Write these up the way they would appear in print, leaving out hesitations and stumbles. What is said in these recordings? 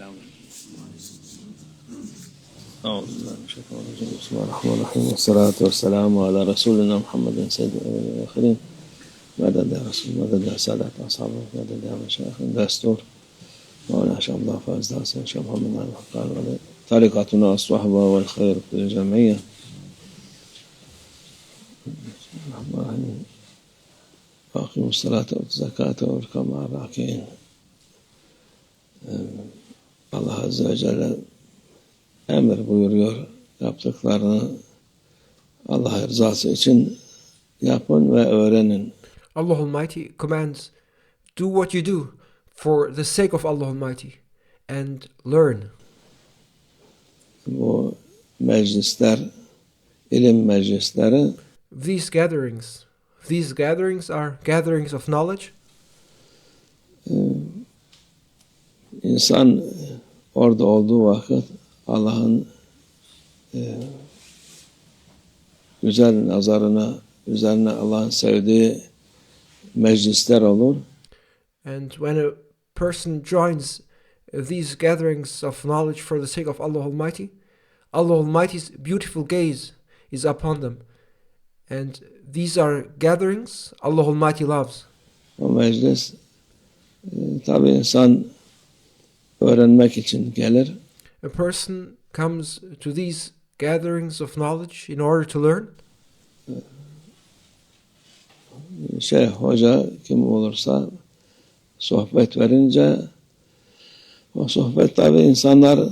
أعوذ بالله من الشيطان الرجيم بسم الله الرحمن الرحيم والصلاة والسلام على رسولنا محمد سيد الأولين والآخرين مدد يا رسول مدد يا سادة أصحابه مدد يا مشايخ دستور مولانا شيخ عبد الله فاز حسين شيخ محمد علي الحقاني طريقتنا الصحبة والخير في الجمعية الرحمن الرحيم وأقيموا الصلاة والزكاة واركعوا مع الراكعين. Allah Azze ve Celle emir buyuruyor, yaptıklarını Allah rızası için yapın ve öğrenin. Allah Almighty commands, do what you do for the sake of Allah Almighty and learn. Bu meclisler, ilim meclisleri These gatherings are gatherings of knowledge. İnsan orada olduğu vakit Allah'ın güzel nazarına, üzerine Allah'ın sevdiği meclisler olur. And when a person joins these gatherings of knowledge for the sake of Allah Almighty, Allah Almighty's beautiful gaze is upon them. And these are gatherings Allah Almighty loves. O meclis tabi insan öğrenmek için gelir. A person comes to these gatherings of knowledge in order to learn. Hoca kim olursa sohbet verince o sohbet tabi insanlar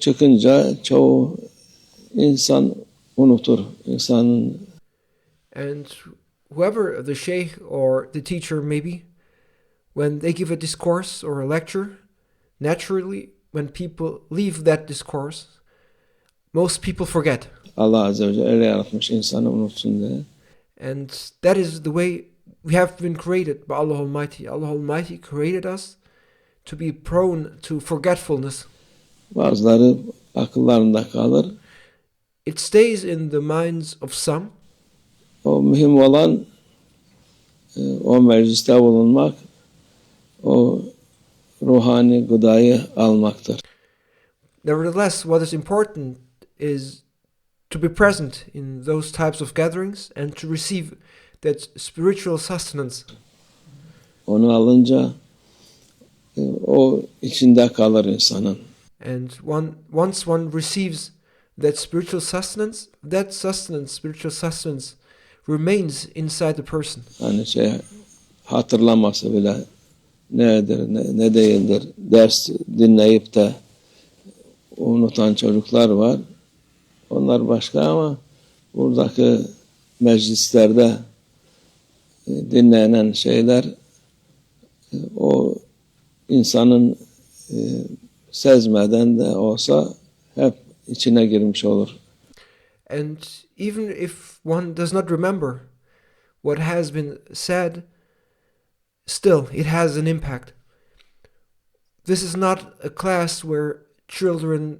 çıkınca çoğu insan unutur. İnsanın And whoever the sheikh or the teacher may be, when they give a discourse or a lecture, naturally, when people leave that discourse, most people forget. Allah Azze ve Celle öyle yaratmış insanı unutsun diye. And that is the way we have been created by Allah Almighty. Allah Almighty created us to be prone to forgetfulness. Bazıları akıllarında kalır. It stays in the minds of some. O mühim olan o mecliste bulunmak, o ruhani gıdayı almaktır. Nevertheless, what is important is to be present in those types of gatherings and to receive that spiritual sustenance. Onu alınca o içinde kalır insanın. And once one receives that spiritual sustenance, spiritual sustenance, remains inside the person. Hani hatırlaması bile nedir, ne değildir. Ders dinleyip de unutan çocuklar var. Onlar başka ama buradaki meclislerde dinlenen şeyler o insanın sezmeden de olsa hep içine girmiş olur. And even if one does not remember what has been said, still it has an impact. This is not a class where children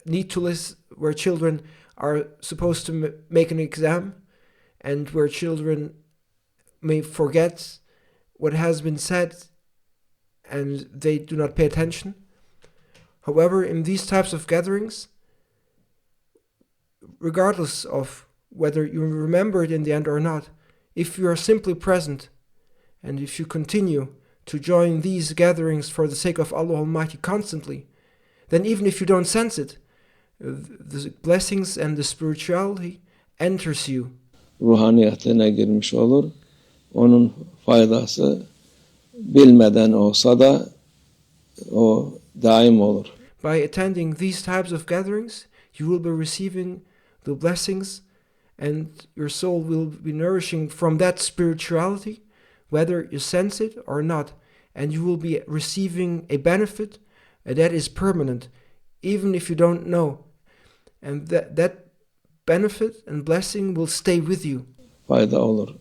need to listen, where children are supposed to make an exam, and where children may forget what has been said and they do not pay attention. However, in these types of gatherings, regardless of whether you remember it in the end or not, if you are simply present and if you continue to join these gatherings for the sake of Allah Almighty constantly, then even if you don't sense it, the blessings and the spirituality enters you. Ruhaniyetine girmiş olur. Onun faydası bilmeden olsa da o daim olur. By attending these types of gatherings, you will be receiving the blessings and your soul will be nourishing from that spirituality, whether you sense it or not. And you will be receiving a benefit that is permanent, even if you don't know. And that benefit and blessing will stay with you. Fayda olur.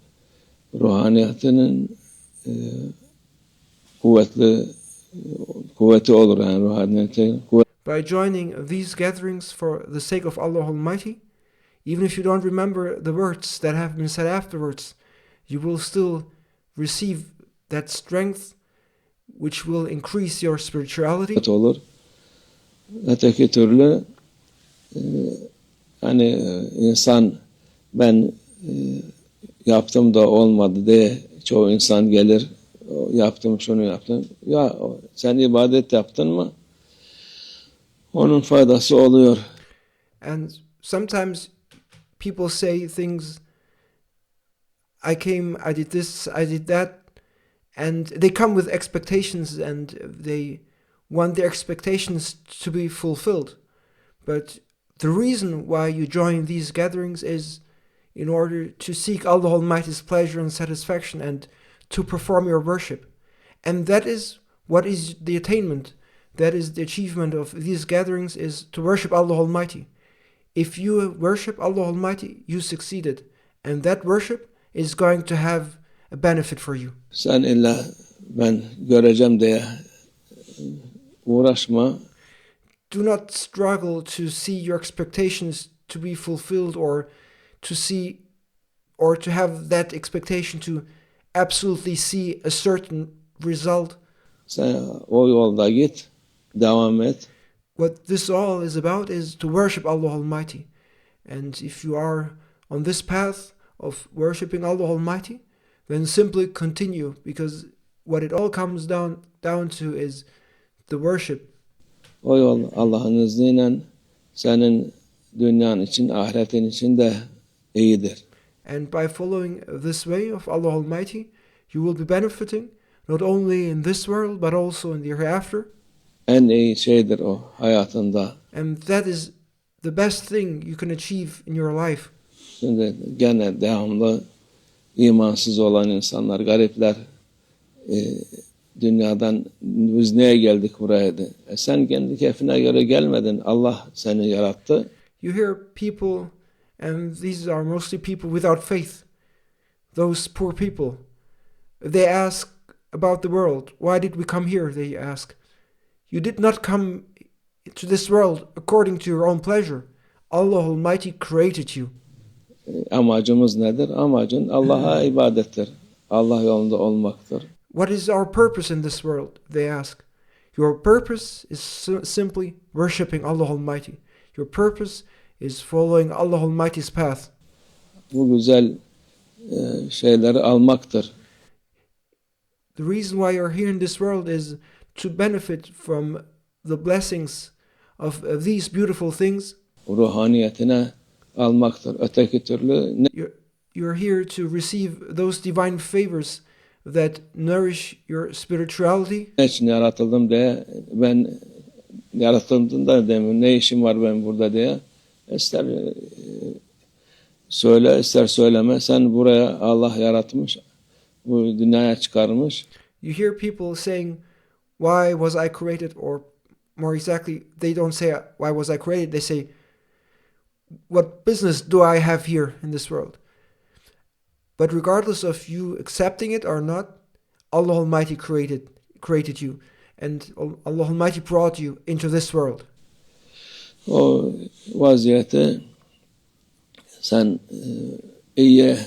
Ruhaniyetinin kuvveti olur yani ruhaniyetin. By joining these gatherings for the sake of Allah Almighty, even if you don't remember the words that have been said afterwards, you will still receive that strength which will increase your spirituality. olur. Öteki türlü hani insan ben yaptım da olmadı diye çoğu insan gelir, yaptım şunu yaptım. Ya sen ibadet yaptın mı? Onun faydası oluyor. And sometimes people say things, I came, I did this, I did that, and they come with expectations and they want their expectations to be fulfilled. But the reason why you join these gatherings is in order to seek Allah Almighty's pleasure and satisfaction and to perform your worship. And that is what is the attainment, that is the achievement of these gatherings, is to worship Allah Almighty. If you worship Allah Almighty, you succeeded. And that worship is going to have a benefit for you. Sen illa ben göreceğim diye uğraşma. Do not struggle to see your expectations to be fulfilled, or to see, or to have that expectation to absolutely see a certain result. Sen o yolda git, devam et. What this all is about is to worship Allah Almighty. And if you are on this path of worshiping Allah Almighty, then simply continue, because what it all comes down to is the worship. O yol Allah'ın izniyle senin dünyan için, ahiretin için de iyidir. And by following this way of Allah Almighty, you will be benefiting not only in this world but also in the hereafter. En iyi şeydir o hayatında. And that is the best thing you can achieve in your life. Şimdi gene devamlı imansız olan insanlar, garipler, dünyadan biz neye geldik buraya de. Sen kendi keyfine göre gelmedin. Allah seni yarattı. You hear people, and these are mostly people without faith, those poor people. They ask about the world. Why did we come here? They ask. You did not come to this world according to your own pleasure. Allah Almighty created you. Amacımız nedir? Amacın Allah'a ibadettir. Allah yolunda olmaktır. What is our purpose in this world? They ask. Your purpose is simply worshipping Allah Almighty. Your purpose is following Allah Almighty's path. Bu güzel şeyleri almaktır. The reason why you're here in this world is to benefit from the blessings of these beautiful things. Ruhaniyetine almaktır. Öteki türlü You're here to receive those divine favors that nourish your spirituality. ne için yaratıldım diye, ben yaratıldım da demiyorum, ne işim var ben burada diye. İster söyle, ister söyleme, sen buraya Allah yaratmış, bu dünyaya çıkarmış. You hear people saying, why was I created? Or more exactly, they don't say, why was I created? They say, what business do I have here in this world? But regardless of you accepting it or not, Allah Almighty created you. And Allah Almighty brought you into this world. O vaziyeti sen iyi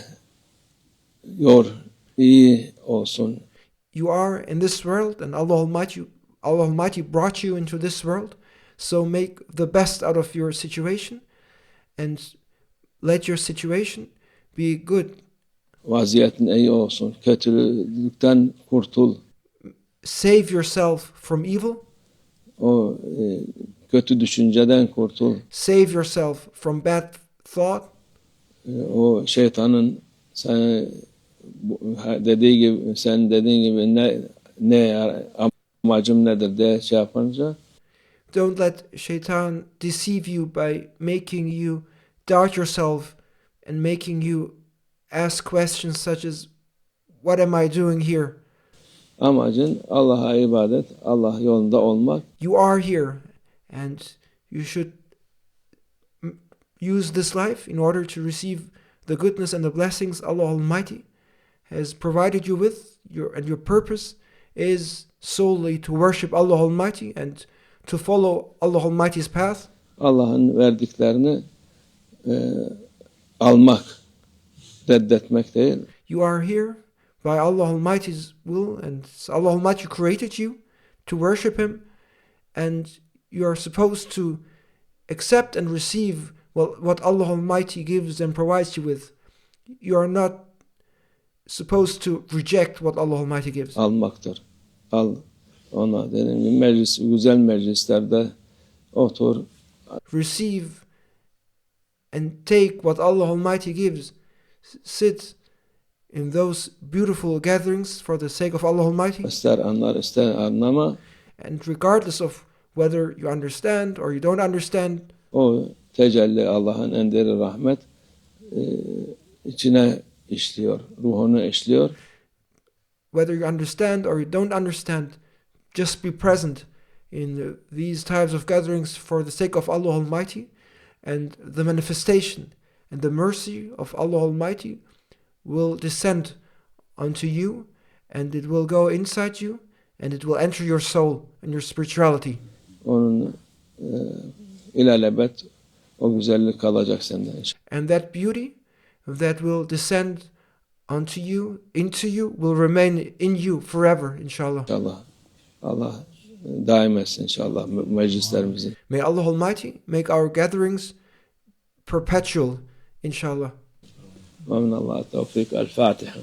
iyi olsun. You are in this world, and Allah Almighty brought you into this world. So make the best out of your situation, and let your situation be good. Vaziyetin iyi olsun. Kötülükten kurtul. Save yourself from evil. O kötü düşünceden kurtul. Save yourself from bad thought. O şeytanın sen dediğin gibi ne amacım nedir diye şey yapınca, don't let Shaitan deceive you by making you doubt yourself and making you ask questions such as, what am I doing here? Amacın Allah'a ibadet, Allah yolunda olmak. You are here, and you should use this life in order to receive the goodness and the blessings Allah Almighty has provided you with. Your purpose is solely to worship Allah Almighty and to follow Allah Almighty's path. Allah'ın verdiklerini almak, reddetmek değil. You are here by Allah Almighty's will, and Allah Almighty created you to worship Him, and you are supposed to accept and receive what Allah Almighty gives and provides you with. You are not supposed to reject what Allah Almighty gives. Almaktır. Al ona dediğim gibi meclis, güzel meclislerde otur. Receive and take what Allah Almighty gives. Sit in those beautiful gatherings for the sake of Allah Almighty. İster anlar ister anlama. And regardless of whether you understand or you don't understand, O tecelli Allah'ın en derin rahmet içine işliyor, ruhunu işliyor. whether you understand or you don't understand, just be present in these types of gatherings for the sake of Allah Almighty, and the manifestation and the mercy of Allah Almighty will descend unto you, and it will go inside you, and it will enter your soul and your spirituality. Onun ilelebet o güzellik kalacak senden. And that beauty that will descend unto you, into you, will remain in you forever, inshallah. İnşallah. Allah daim etsin inşallah meclislerimizi. May Allah Almighty make our gatherings perpetual, inshallah. Ve minallah tevfik. El Fatiha.